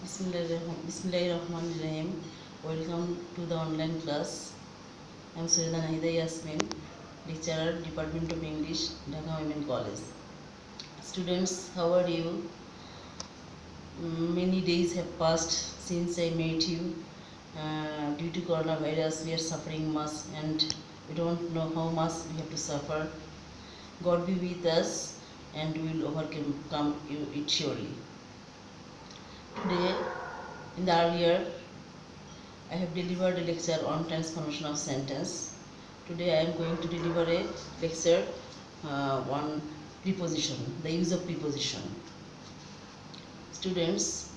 Bismillahirrahmanirrahim. Welcome to the online class. I am Syeda Nahida Yeasmin, lecturer, Department of English, Dhaka Women College. Students, how are you? Many days have passed since I met you. Due to coronavirus, we are suffering much and we don't know how much we have to suffer. God be with us and we will overcome it surely. Today, in the earlier, I have delivered a lecture on transformation of sentence. Today I am going to deliver a lecture on preposition, the use of preposition. Students,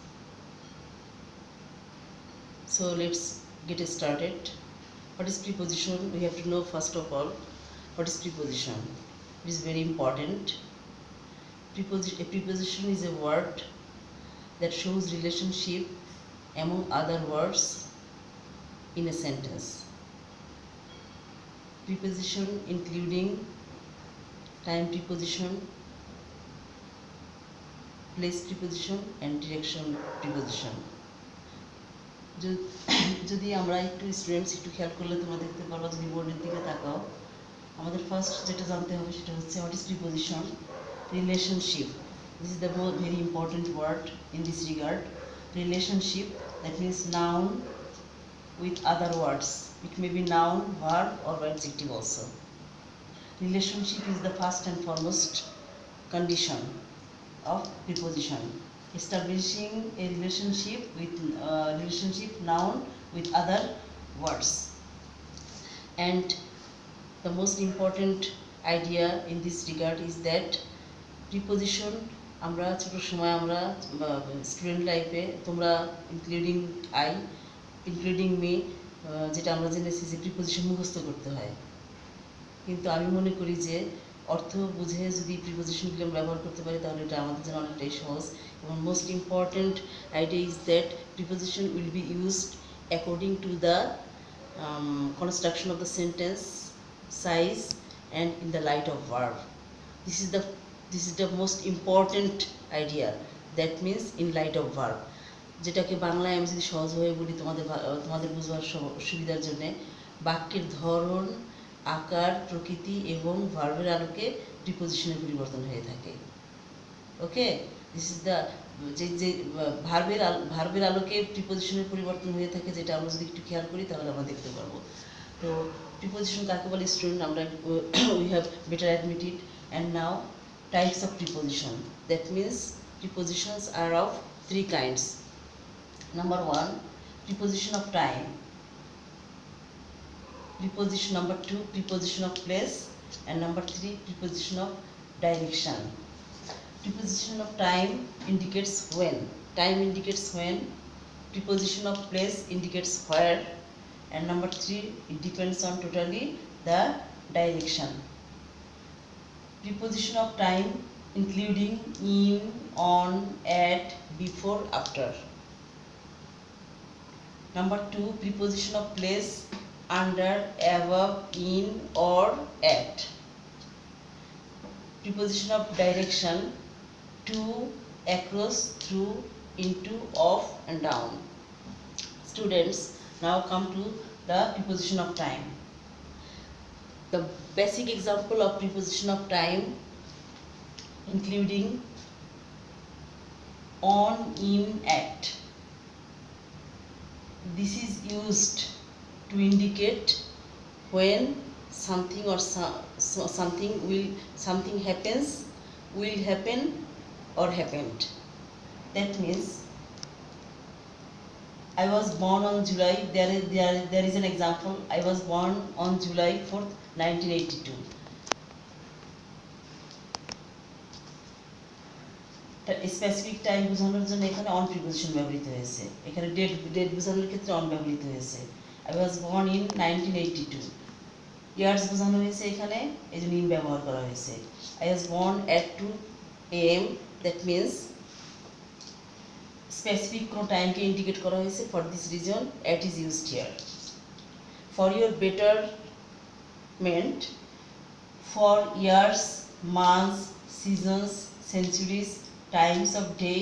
so let's get started. What is preposition? We have to know first of all what is preposition. It is very important. A preposition is a word that shows relationship among other words in a sentence. Preposition including time preposition, place preposition and direction preposition. যদি আমরা একটু students একটু খেয়াল করলে তোমরা দেখতে পারো, যদি বোর্ডের দিকে তাকাও, আমাদের ফার্স্ট যেটা জানতে হবে সেটা হচ্ছে what is preposition. Relationship, this is the very important word in this regard. Relationship, that means noun with other words. It may be noun, verb or adjective also. Relationship is the first and foremost condition of preposition. Establishing a relationship noun with other words. And the most important idea in this regard is that preposition, আমরা ছোট সময় আমরা student লাইফে, তোমরা including me, যেটা আমরা জেনেছি যে প্রিপোজিশন মুখস্থ করতে হয়, কিন্তু আমি মনে করি যে অর্থ বুঝে যদি প্রিপোজিশনগুলো আমরা ব্যবহার করতে পারি তাহলে এটা আমাদের জন্য অনেকটাই সহজ। এবং most important idea is that preposition will be used according to the construction of the sentence, size and in the light of verb. This is the most important idea, that means in light of verb. যেটাকে বাংলায় আমি যদি সহজভাবে বলি তোমাদের বুঝবার সুবিধার জন্য, বাক্যের ধরন, আকার, প্রকৃতি এবং ভার্বের আলোকে প্রিপোজিশনের পরিবর্তন হয়ে থাকে। ওকে, দিস ইজ দ্য যে ভার্বের আলোকে প্রিপোজিশনের পরিবর্তন হয়ে থাকে, যেটা আমরা যদি একটু খেয়াল করি তাহলে আমরা দেখতে পারবো। তো প্রিপোজিশন কাকে বলে স্টুডেন্ট, আমরা we have better admitted. And now types of preposition, that means prepositions are of three kinds. Number one, preposition of time. Preposition number two, preposition of place, and number three, preposition of direction. Preposition of time indicates when, time indicates when. Preposition of place indicates where, and number three, it depends on totally the direction. Preposition of time including in, on, at, before, after. Number two, preposition of place under, above, in or at. Preposition of direction to, across, through, into, off and down. Students, now come to the preposition of time. The basic example of preposition of time including on, in, at. This is used to indicate when something or something happens, will happen or happened. That means I was born on July, there is an example, I was born on July 4th, 1982. Specific time বোঝানোর জন্য এখানে on preposition ব্যবহৃত হয়েছে, এখানে date বোঝানোর ক্ষেত্রে on ব্যবহৃত হয়েছে। I was born in 1982, years বোঝানো হয়েছে এখানে, এই জন্য ইন ব্যবহার করা হয়েছে। I was born at 2 AM, that means specific কোনো টাইমকে ইন্ডিকেট করা হয়েছে, for this reason at is used here. For your betterment, for years, months, seasons, centuries, times of day,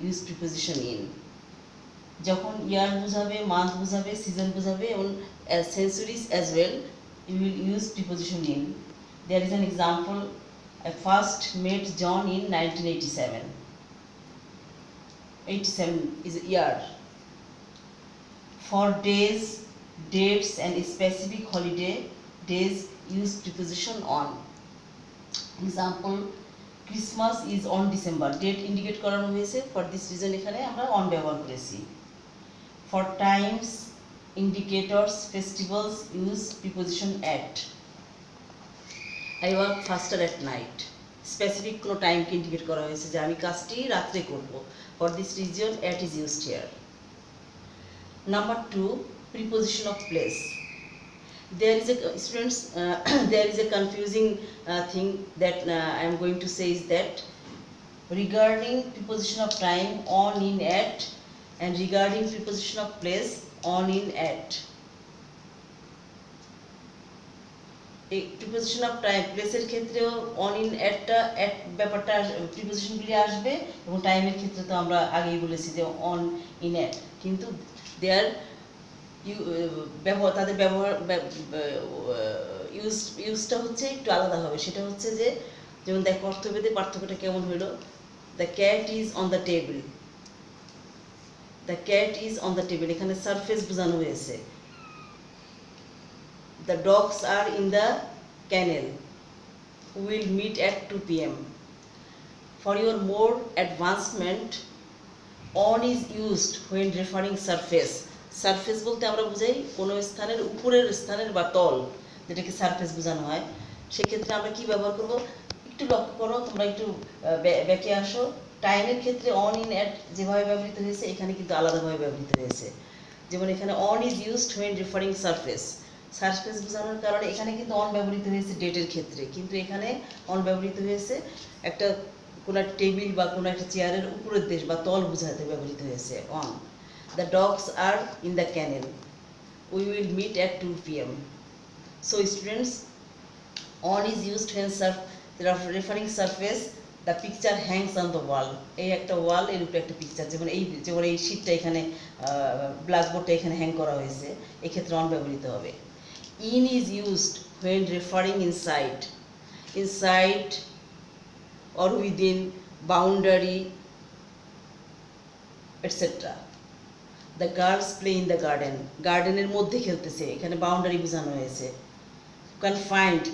use preposition in. যখন ইয়ার বোঝাবে, month বোঝাবে, season বোঝাবে এবং centuries as well, you will use preposition in. There is an example: I first met John in 1987. 87 is a year. For days, dates and specific holiday days, use preposition on. Example: Christmas is on December. Date indicate করানো হয়েছে, for this reason এখানে আমরা on ব্যবহার করেছি. For times, indicators, festivals, use preposition at. I work faster at night. Specific কোনো টাইমকে indicate করা হয়েছে যে আমি কাজটি রাত্রে করব. For this reason at is used here. Number 2, preposition of place. There is a students there is a confusing thing that I am going to say is that regarding preposition of time, on, in, at, and regarding preposition of place, on, in, at. এই preposition of time, প্লেসের ক্ষেত্রেও on, in, অ্যাটটা at ব্যাপারটা প্রিপোজিশনগুলি আসবে, এবং টাইমের ক্ষেত্রে তো আমরা আগেই বলেছি যে অন, ইন, অ্যাট, কিন্তু দেয়ার ব্যবহার, তাদের ব্যবহার ইউজটা হচ্ছে একটু আলাদা হবে. সেটা হচ্ছে যে, যেমন দেখো অর্থভেদে পার্থক্যটা কেমন হইল. The cat is on the table. The cat is on the table, এখানে সারফেস বোঝানো হয়েছে. The dogs are in the kennel. Will meet at 2 p.m. For your more advancement, on is used when referring surface. Surface বলতে আমরা বুঝাই কোনো স্থানের উপরের স্থানের বা তল, যেটাকে সারফেস বোঝানো হয়. সেক্ষেত্রে আমরা কি ব্যবহার করব একটু লক্ষ্য করো, তোমরা একটু ব্যাকে আসো. টাইমের ক্ষেত্রে অন, ইন, অ্যাট যেভাবে ব্যবহৃত হয়েছে এখানে কিন্তু আলাদাভাবে ব্যবহৃত হয়েছে. যেমন এখানে on is used when referring surface. Surface বোঝানোর কারণে এখানে কিন্তু অন ব্যবহৃত হয়েছে ডেটের ক্ষেত্রে, কিন্তু এখানে অন ব্যবহৃত হয়েছে একটা কোনো টেবিল বা কোনো একটা চেয়ারের উপরের দেশ বা তল বোঝাতে ব্যবহৃত হয়েছে on. The dogs are in the canal. We will meet at 2 p.m. So students, on is used when referring surface. The picture hangs on the wall. এই একটা ওয়াল, এর উপরে একটা পিকচার, যেমন এই শিটটা এখানে, ব্ল্যাকবোর্ডটা এখানে হ্যাং করা হয়েছে, এক্ষেত্রে অন ব্যবহৃত হবে. In is used when referring inside. Inside or within, boundary, etc. The girls play in the garden. গার্ডেনের মধ্যে খেলতেছে, এখানে বাউন্ডারি বোঝানো হয়েছে. Confined,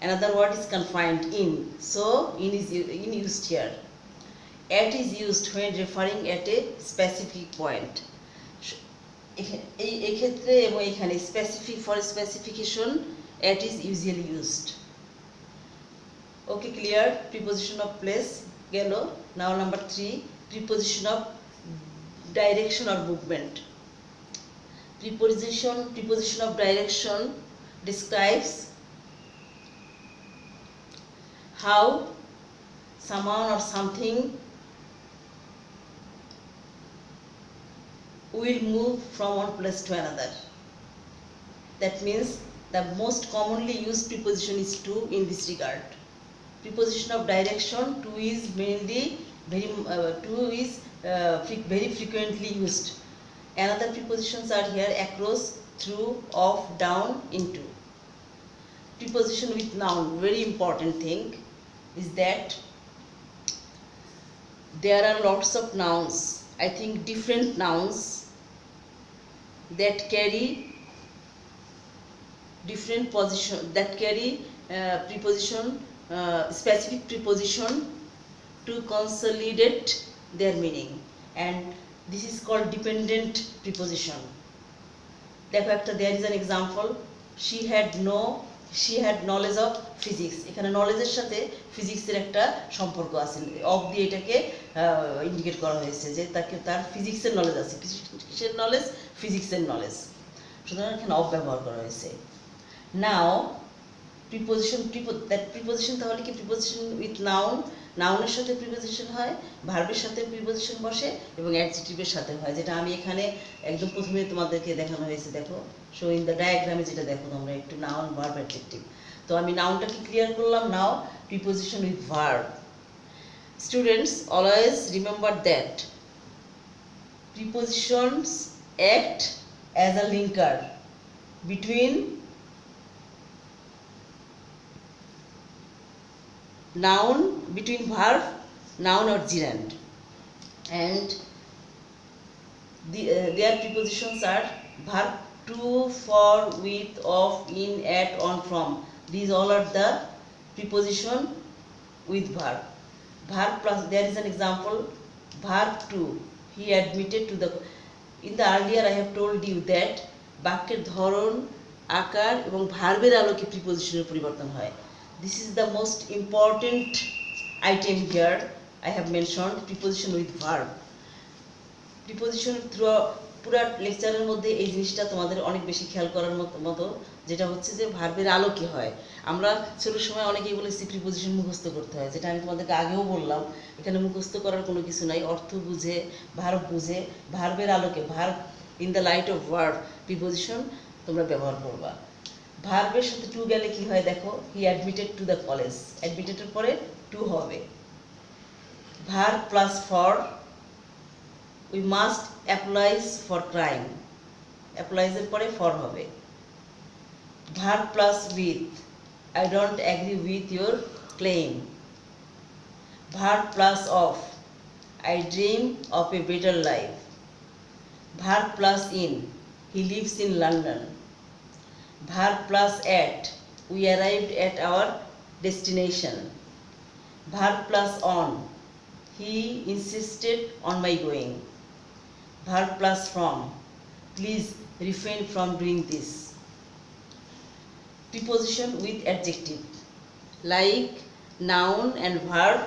another word is confined, in. So in is used here. At is used when referring at a specific point. এই ক্ষেত্রে এবং এখানে specific, for specification at is usually used. Okay, clear? Preposition of place গেল. Now number 3, preposition of direction or movement. Preposition of direction describes how someone or something will move from one place to another. That means the most commonly used preposition is to in this regard. Preposition of direction, to is mainly very frequently used. Another prepositions are here: across, through, off, down, into. Preposition with noun, very important thing is that there are lots of nouns, I think different nouns that carry different position, that carry preposition, specific preposition to consolidate their meaning, and this is called dependent preposition. দেখো একটা, there is an example: she had knowledge of physics. এখানে নলেজের সাথে ফিজিক্সের একটা সম্পর্ক আছে, of দিয়ে এটাকে ইন্ডিকেট করা হয়েছে যে তার ফিজিক্সের নলেজ আছে. কিসের নলেজ? ফিজিক্সের নলেজ. সুতরাং এখানে অফ ব্যবহার করা হয়েছে. নাও প্রিপোজিশন তাহলে কি? প্রিপোজিশন উইথ নাউন, নাউনের সাথে প্রিপোজিশন হয়, ভার্বের সাথে প্রিপোজিশন বসে এবং অ্যাডজেক্টিভের সাথে হয়, যেটা আমি এখানে একদম প্রথমে তোমাদেরকে দেখানো হয়েছে. দেখো, শো ইন দ্য ডায়াগ্রামে যেটা দেখো তোমরা একটু, নাউন, ভার্ব, অ্যাডজেক্টিভ. তো আমি নাউনটাকে ক্লিয়ার করলাম. Now preposition with verb. Students, always remember that Prepositions act as a linker between noun, between verb, noun or gerund, and their prepositions are verb to, for, with, of, in, at, on, from. These all are the preposition with verb. Verb plus, there is an example, verb to, he admitted to the. In the earlier I have told you that বাক্যের ধরন, আকার এবং ভার্বের আলোকে প্রিপোজিশনের পরিবর্তন হয়. This is the most important item here. I have mentioned preposition with verb. Preposition through পুরো লেকচারের মধ্যে এই জিনিসটা তোমাদের অনেক বেশি খেয়াল করার মতো, যেটা হচ্ছে যে ভার্বের আলোকে হয়. আমরা ছোটোর সময় অনেকেই বলেছি প্রিপোজিশন মুখস্থ করতে হয়, যেটা আমি তোমাদেরকে আগেও বললাম. এখানে মুখস্থ করার কোনো কিছু নাই. অর্থ বুঝে, ভার্ব বুঝে, ভার্বের আলোকে, verb in the light off verb preposition তোমরা ব্যবহার করবা. ভার্বের সাথে টু গেলে কি হয় দেখো, he admitted to the college, অ্যাডমিটেডের পরে টু হবে. Verb plus for, we must applies for crime, applies এর পরে for হবে. Verb plus with, I don't agree with your claim. Verb plus of, I dream of a better life. Verb plus in, he lives in London. Verb plus at, we arrived at our destination. Verb plus on, he insisted on my going. Verb plus from, please refrain from doing this. Preposition with adjective, like noun and verb.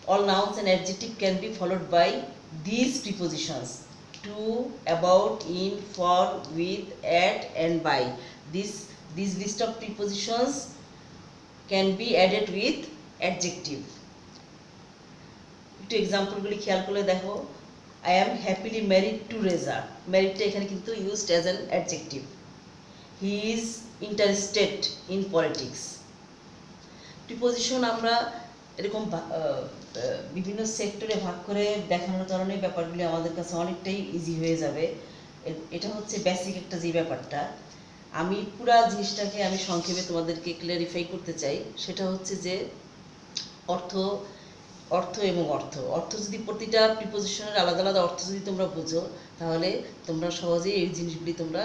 All nouns and adjective can be followed by these prepositions: to, about, in, for, with, at, and by. This list of prepositions can be added with adjective. একটু এক্সাম্পলগুলি খেয়াল করে দেখো. I am happily married to Reza. Married টা এখানে কিন্তু used as an adjective. He is interested in politics. Preposition আমরা এরকম বিভিন্ন সেক্টরে ভাগ করে দেখানোর কারণে ব্যাপারগুলি আমাদের কাছে অনেকটাই ইজি হয়ে যাবে. এটা হচ্ছে বেসিক একটা যে ব্যাপারটা. আমি পুরা জিনিসটাকে আমি সংক্ষেপে তোমাদেরকে ক্লিয়ারিফাই করতে চাই. সেটা হচ্ছে যে অর্থ এবং অর্থ যদি প্রতিটা প্রিপোজিশনের আলাদা আলাদা অর্থ যদি তোমরা বুঝো, তাহলে তোমরা সহজেই এই জিনিসগুলি তোমরা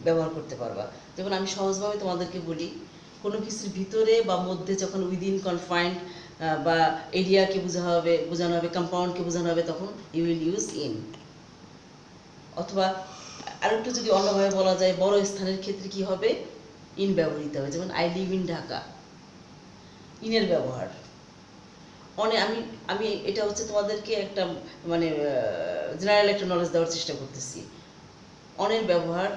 ব্যবহার করতে পারবা. যেমন আমি সহজভাবে তোমাদেরকে বলি, কোনো কিছুর ভিতরে বা মধ্যে যখন উইদিন, কনফাইন্ড বা এরিয়াকে বোঝানো হবে, কম্পাউন্ডকে বোঝানো হবে, তখন ইউ উইল ইউজ ইন. অথবা আরেকটু যদি অন্যভাবে বলা যায়, বড় স্থানের ক্ষেত্রে কি হবে, ইন ব্যবহৃত হবে. যেমন আই লিভ ইন ঢাকা, ইনের ব্যবহার. আমি এটা হচ্ছে তোমাদেরকে একটা মানে জেনারেল একটা নলেজ দেওয়ার চেষ্টা করতেছি. অনের ব্যবহার,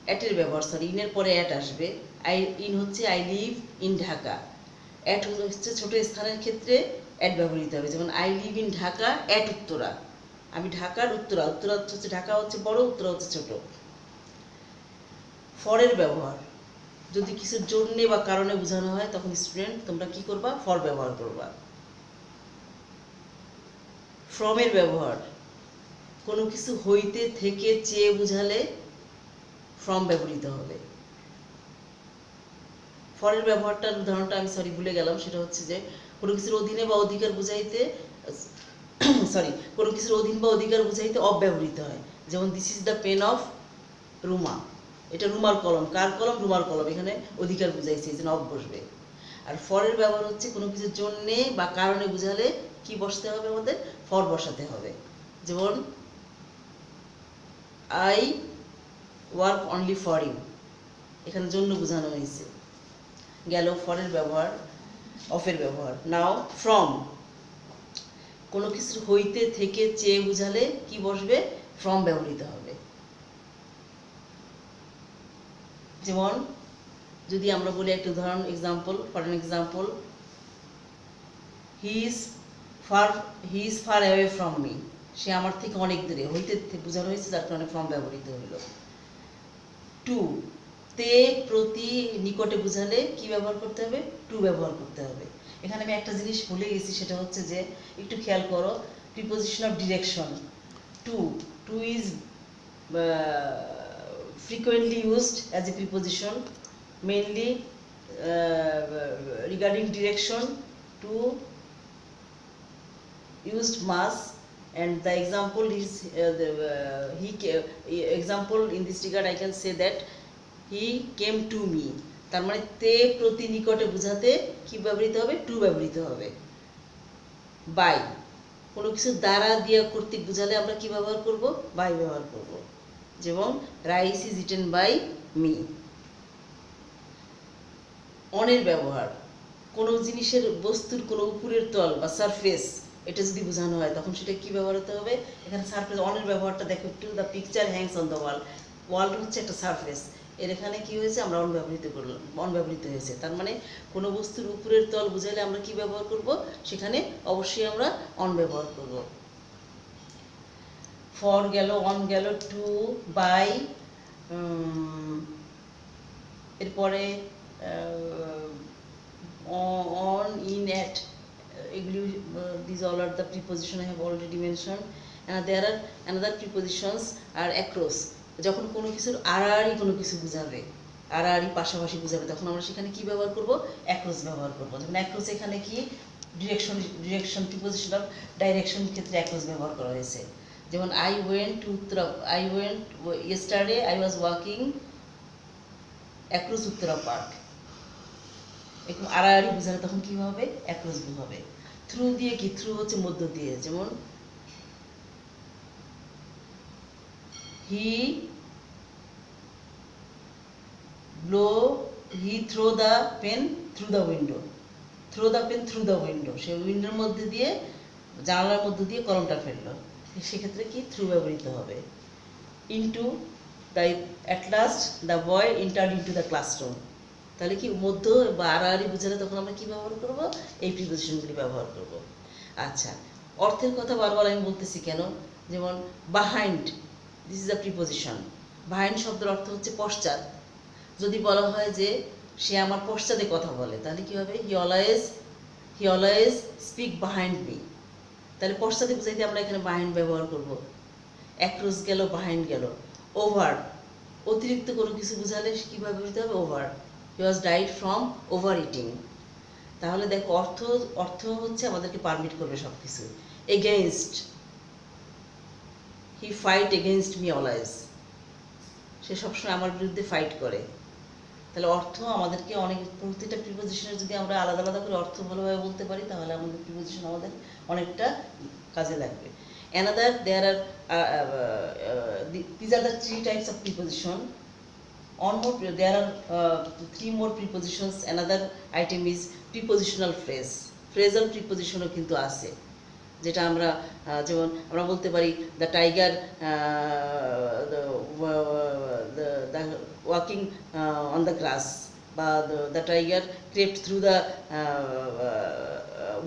অ্যাটের ব্যবহার, ইনের পরে অ্যাট আসবে. ইন হচ্ছে I live in Dhaka. At হচ্ছে ছোট স্থানের ক্ষেত্রে অ্যাট ব্যবহৃত হবে. যেমন I live in Dhaka at Uttara, আমি ঢাকার উত্তরা হচ্ছে ঢাকা হচ্ছে বড়, উত্তরা হচ্ছে ছোট. ফরের ব্যবহার, যদি কিছুর জন্যে বা কারণে বোঝানো হয়, তখন স্টুডেন্ট তোমরা কি করবা, ফর ব্যবহার করবা. ফ্রমের ব্যবহার, কোনো কিছু হইতে, থেকে, চেয়ে বোঝালে ফ্রম ব্যবহৃত হবে. ফরের ব্যবহারটার উদাহরণটা আমি ভুলে গেলাম. সেটা হচ্ছে যে কোনো কিছুর অধীনে বা অধিকার বুঝাইতে, কোনো কিছুর অধীন বা অধিকার বুঝাইতে অফ ব্যবহৃত হয়. যেমন this is the pen of Ruma, এটা রুমার কলম. কার কলম? রুমার কলম. এখানে অধিকার বুঝাইছে, এই জন্য অফ বসবে. আর ফরের ব্যবহার হচ্ছে কোনো কিছুর জন্যে বা কারণে বুঝালে কি বসতে হবে, আমাদের ফর বসাতে হবে. যেমন I work only for you, এখানে জন্য বোঝানো হয়েছে. গেল ফরের ব্যবহার, অফের ব্যবহার. নাও ফ্রম, কোনো কিছুর হইতে, থেকে, চেয়ে বুঝালে কি বসবে, ফ্রম ব্যবহৃত হবে. যেমন যদি আমরা বলি একটা উদাহরণ, example, for an example, he is far away from me, সে আমার থেকে অনেক দূরে. হইতে বোঝানো হয়েছে, যার কারণে ফ্রম ব্যবহৃত হইল. টু, তে, প্রতি, নিকটে বোঝালে কি ব্যবহার করতে হবে, টু ব্যবহার করতে হবে. এখানে আমি একটা জিনিস ভুলে গেছি, সেটা হচ্ছে যে একটু খেয়াল করো, preposition of direction. To is frequently used as a preposition, mainly regarding direction. To used mass, and the example is example in this regard I can say that he came to me. তার মানে তে প্রতি নিকটে বোঝাতে কি ব্যবহৃত হবে? Two ব্যবহৃত হবে। বাই, কোনো কিছু দ্বারা দিয়ে কর্তৃক বোঝালে আমরা কি ব্যবহার করব? বাই ব্যবহার করব। যেমন rice is eaten by me. অনের ব্যবহার, কোনো জিনিসের বস্তুর কোনো উপরের তল বা সারফেস এটা যদি বোঝানো হয় তখন সেটা কি ব্যবহার হতে হবে? এখানে সারফেস, অনের ব্যবহারটা দেখো একটু। The picture hangs on the wall. ওয়ালটা হচ্ছে একটা সারফেস, এর এখানে কি হয়েছে? আমরা অন ব্যবহৃত করলাম, অন ব্যবহৃত হয়েছে। তার মানে কোনো বস্তুর উপরের তল বুঝাইলে আমরা কি ব্যবহার করব? সেখানে অবশ্যই আমরা অন ব্যবহার করব। ফর গেল, অন গেল, টু, বাই, এরপরে on, in, at, these all are the preposition I have already mentioned. And there are another prepositions are across. যখন কোনো কিছুর আড়াআড়ি কোনো কিছু বোঝাবে, আড়াআড়ি পাশাপাশি বোঝাবে, তখন আমরা সেখানে কি ব্যবহার করব? অ্যাক্রস ব্যবহার করব। যেমন অ্যাক্রস এখানে কি? ডিরেকশন প্রিপোজিশন অফ ডাইরেকশন ক্ষেত্রে অ্যাক্রস ব্যবহার করা হয়েছে। যেমন I went yesterday I was walking across Uttara Park. একটু আড়াআড়ি বোঝালে তখন কি হবে? অ্যাক্রস হবে। থ্রু দিয়ে কি? থ্রু হচ্ছে মধ্য দিয়ে। যেমন he throw the pen through the window. throw the pen through the window, সে উইন্ডোর মধ্যে দিয়ে, জানালার মধ্যে দিয়ে কলমটা ফেললো, সেক্ষেত্রে কি? থ্রু ব্যবহৃত হবে। into the at last the boy entered into the classroom. তাহলে কি? মধ্য বা আড়াআড়ি বোঝালে তখন আমরা কি ব্যবহার করব? এই প্রিপোজিশনগুলি ব্যবহার করব। আচ্ছা, অর্থের কথা বারবার আমি বলতেছি কেন? যেমন behind, this is a preposition. Behind শব্দের অর্থ হচ্ছে পশ্চাৎ। যদি বলা হয় যে সে আমার পশ্চাতে কথা বলে, তাহলে কি হবে? He always speak behind me. তাহলে পশ্চাতে বোঝাইতে আমরা এখানে বাহাইন্ড ব্যবহার করব। অ্যাক্রস গেল, বাহাইন্ড গেল। ওভার, অতিরিক্ত কোনো কিছু বোঝালে কি ব্যবহৃত হবে? Over. He was died from overeating. তাহলে দেখো অর্থ হচ্ছে আমাদেরকে পারমিট করবে সব কিছু। এগেইনস্ট, হি ফাইট এগেইনস্ট মি অলওয়েজ। সে সবসময় আমার বিরুদ্ধে ফাইট করে। তাহলে অর্থ আমাদেরকে অনেক, প্রতিটা প্রিপোজিশনের যদি আমরা আলাদা আলাদা করে অর্থ ভালোভাবে বলতে পারি তাহলে আমাদের প্রিপোজিশন আমাদের অনেকটা কাজে লাগবে। There are these are the three types of preposition. There are three more prepositions. Another item is prepositional phrase. Phrasal preposition ও কিন্তু আছে, যেটা আমরা যেমন আমরা বলতে পারি the tiger the walking on the grass, বা the tiger crept through the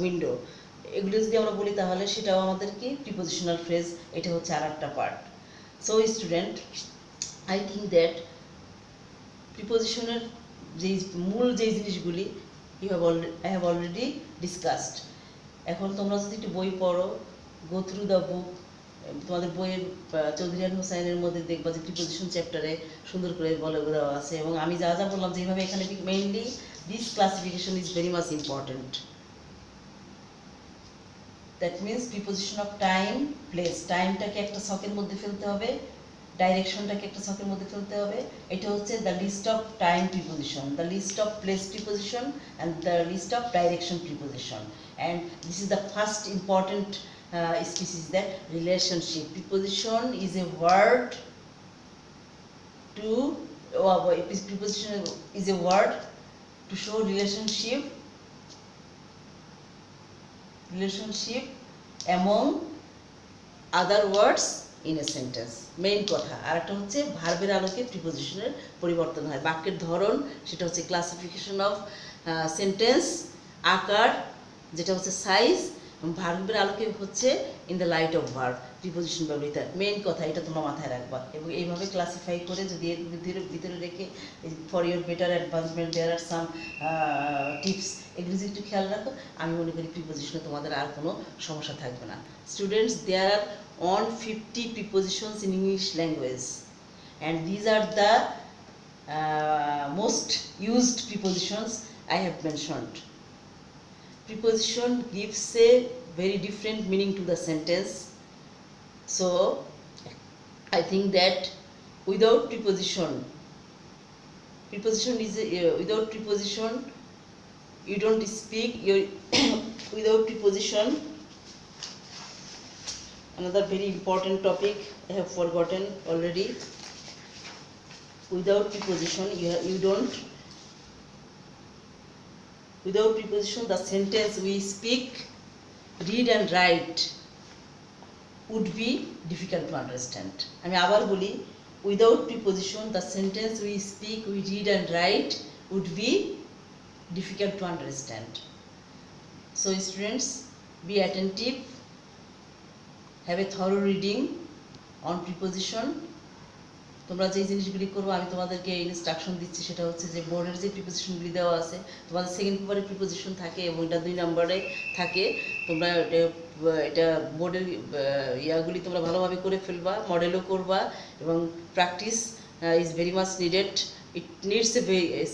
window. এগুলো যদি আমরা বলি তাহলে সেটাও আমাদের কি? Prepositional phrase. এটা হচ্ছে আরেকটা part. So student, I think that প্রিপোজিশনের মূল যেই জিনিসগুলি I have already discussed. এখন তোমরা যদি একটু বই পড়ো, গো থ্রু দ্য বুক, তোমাদের বইয়ের চৌধুরী হোসাইনের মধ্যে দেখবা যে প্রিপোজিশন চ্যাপ্টারে সুন্দর করে বলে দেওয়া আছে। এবং আমি যা যা বললাম যেভাবে এখানে, mainly this classification is very much important. That means preposition of time, place. টাইমটাকে একটা ছকের মধ্যে ফেলতে হবে, ডাইরেকশনটাকে একটা ছকের মধ্যে ফেলতে হবে। এটা হচ্ছে the list of time preposition, the list of place preposition and the list of direction preposition. And this is the first important species, that relationship. Preposition is a word to preposition is a word to show relationship among other words in a sentence. Main কথা। আর একটা হচ্ছে ভার্বের আলোকে প্রিপোজিশনের পরিবর্তন হয়। বাক্যের ধরন, সেটা হচ্ছে ক্লাসিফিকেশন অফ সেন্টেন্স। আকার, যেটা হচ্ছে সাইজ। ভার্বের আলোকে হচ্ছে in the light off verb preposition ব্যবহৃত, মেইন কথা এটা তোমরা মাথায় রাখবা। এবং এইভাবে ক্লাসিফাই করে যদি এর ভিতরে রেখে for your better advancement there are some tips, এগুলো যদি একটু খেয়াল রাখো, আমি মনে করি প্রিপোজিশনে তোমাদের আর কোনো সমস্যা থাকবে না। Students, there are 150 prepositions in English language, and these are the most used prepositions I have mentioned. Preposition gives a very different meaning to the sentence, so I think that without preposition is without preposition you don't speak your without preposition. Another very important topic I have forgotten already. Without preposition without preposition the sentence we speak, read and write would be difficult to understand. আমি আবার বলি, without preposition the sentence we speak, we read and write would be difficult to understand. So students, be attentive, have a thorough reading on preposition. তোমরা যে জিনিসগুলি করবো, আমি তোমাদেরকে instruction দিচ্ছি, সেটা হচ্ছে যে বোর্ডের যে প্রিপোজিশনগুলি দেওয়া আছে, তোমাদের সেকেন্ড পেপারে প্রিপোজিশন থাকে এবং এটা 2 নম্বরে থাকে। তোমরা এটা বোর্ডের ইয়াগুলি তোমরা ভালোভাবে করে ফেলবা, মডেলও করবা, এবং practice is very much needed. It needs a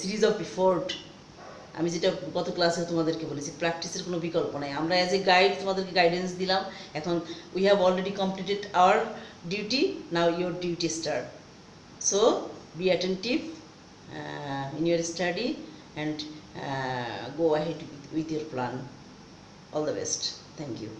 series of effort. আমি যেটা গত ক্লাসে তোমাদেরকে বলেছি, প্র্যাকটিসের কোনো বিকল্প নাই। আমরা অ্যাজ এ গাইড তোমাদেরকে গাইডেন্স দিলাম, এখন we have already completed our duty, now your duty start. So be attentive in your study and go ahead with your plan. All the best. Thank you.